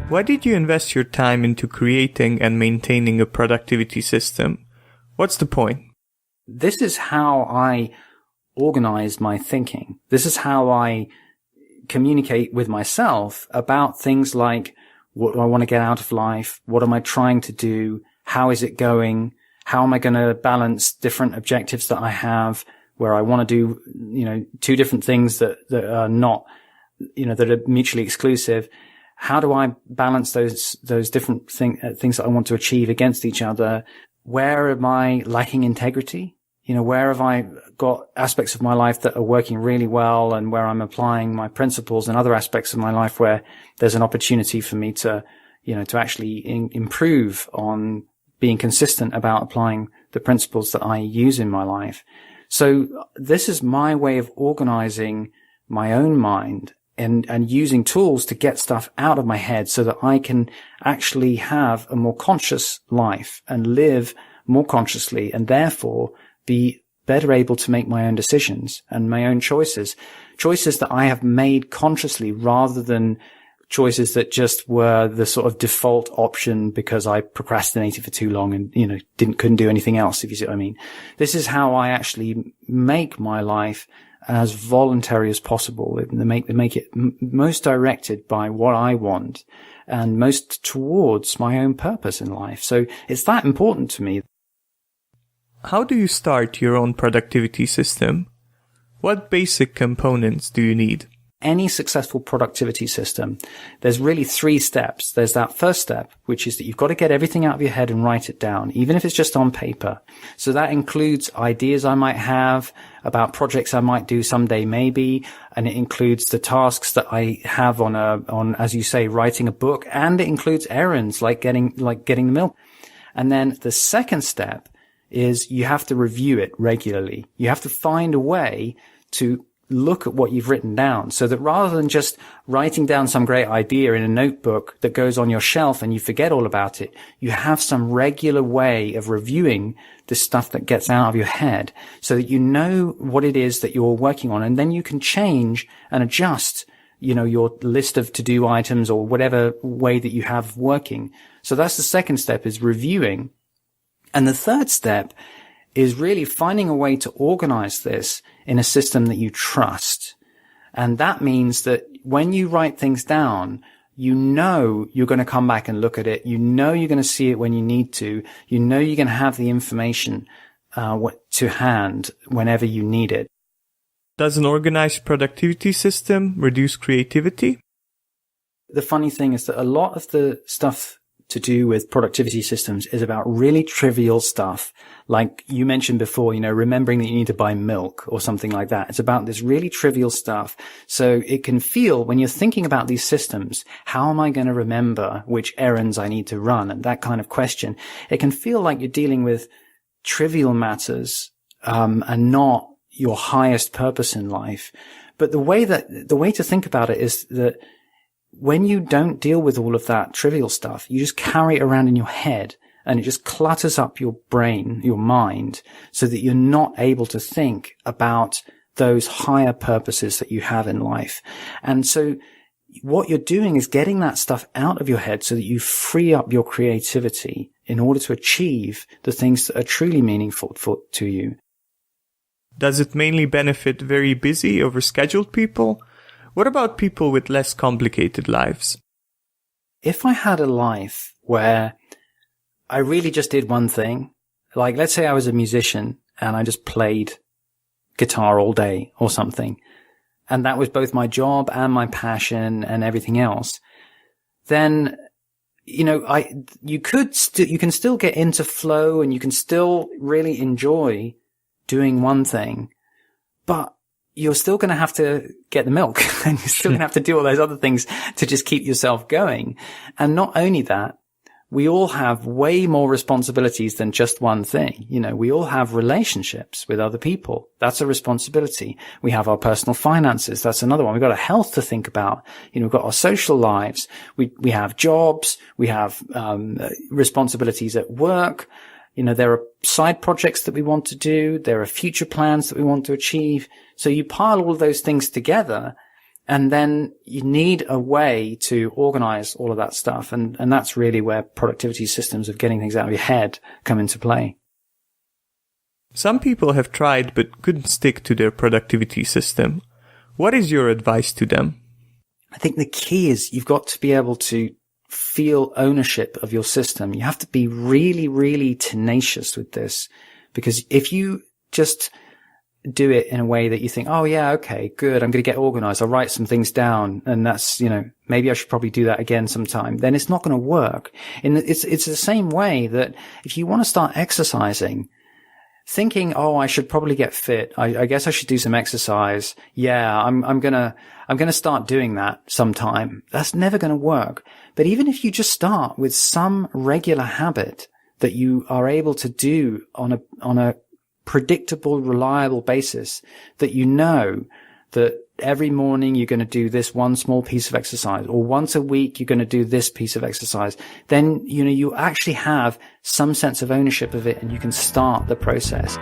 Why did you invest your time into creating and maintaining a productivity system? What's the point? This is how I organize my thinking. This is how I communicate with myself about things like, what do I want to get out of life? What am I trying to do? How is it going? How am I going to balance different objectives that I have, where I want to do, two different things that are not, that are mutually exclusive? How do I balance those different things that I want to achieve against each other? Where am I lacking integrity? Where have I got aspects of my life that are working really well, and where I'm applying my principles, and other aspects of my life where there's an opportunity for me to, to actually improve on being consistent about applying the principles that I use in my life. So this is my way of organizing my own mind and using tools to get stuff out of my head so that I can actually have a more conscious life and live more consciously, and therefore be better able to make my own decisions and my own choices that I have made consciously, rather than choices that just were the sort of default option because I procrastinated for too long and, couldn't do anything else, if you see what I mean. This is how I actually make my life as voluntary as possible, make it most directed by what I want and most towards my own purpose in life. So it's that important to me. How do you start your own productivity system? What basic components do you need? Any successful productivity system, there's really 3 steps. There's that first step, which is that you've got to get everything out of your head and write it down, even if it's just on paper. So that includes ideas I might have about projects I might do someday, maybe, and it includes the tasks that I have on, as you say, writing a book, and it includes errands like getting the milk. And then the second step is you have to review it regularly. You have to find a way to look at what you've written down, so that rather than just writing down some great idea in a notebook that goes on your shelf and you forget all about it, you have some regular way of reviewing the stuff that gets out of your head, so that you know what it is that you're working on, and then you can change and adjust, your list of to-do items or whatever way that you have working. So that's the second step, is reviewing. And the third step is really finding a way to organize this in a system that you trust. And that means that when you write things down, you're going to come back and look at it. You're going to see it when you need to. You're going to have the information to hand whenever you need it. Does an organized productivity system reduce creativity? The funny thing is that a lot of the stuff to do with productivity systems is about really trivial stuff. Like you mentioned before, remembering that you need to buy milk or something like that. It's about this really trivial stuff. So it can feel, when you're thinking about these systems, how am I going to remember which errands I need to run, and that kind of question, it can feel like you're dealing with trivial matters, and not your highest purpose in life. But the way to think about it is that when you don't deal with all of that trivial stuff, you just carry it around in your head, and it just clutters up your brain, your mind, so that you're not able to think about those higher purposes that you have in life. And so what you're doing is getting that stuff out of your head so that you free up your creativity in order to achieve the things that are truly meaningful to you. Does it mainly benefit very busy, overscheduled people? What about people with less complicated lives? If I had a life where I really just did one thing, like let's say I was a musician and I just played guitar all day or something, and that was both my job and my passion and everything else, then, you can still get into flow and you can still really enjoy doing one thing, but you're still going to have to get the milk and you're still going to have to do all those other things to just keep yourself going. And not only that, we all have way more responsibilities than just one thing. We all have relationships with other people. That's a responsibility. We have our personal finances. That's another one. We've got our health to think about. We've got our social lives. We have jobs. We have, responsibilities at work. There are side projects that we want to do. There are future plans that we want to achieve. So you pile all of those things together And then you need a way to organize all of that stuff. And that's really where productivity systems of getting things out of your head come into play. Some people have tried but couldn't stick to their productivity system. What is your advice to them? I think the key is you've got to be able to feel ownership of your system. You have to be really, really tenacious with this, because if you just do it in a way that you think, oh yeah, okay, good, I'm going to get organized, I'll write some things down, and that's, maybe I should probably do that again sometime, then it's not going to work. And it's the same way that if you want to start exercising, thinking, oh, I should probably get fit, I guess I should do some exercise, yeah, I'm gonna start doing that sometime, that's never going to work. But even if you just start with some regular habit that you are able to do on a predictable, reliable basis, that you know that every morning you're going to do this one small piece of exercise, or once a week you're going to do this piece of exercise, then, you actually have some sense of ownership of it and you can start the process.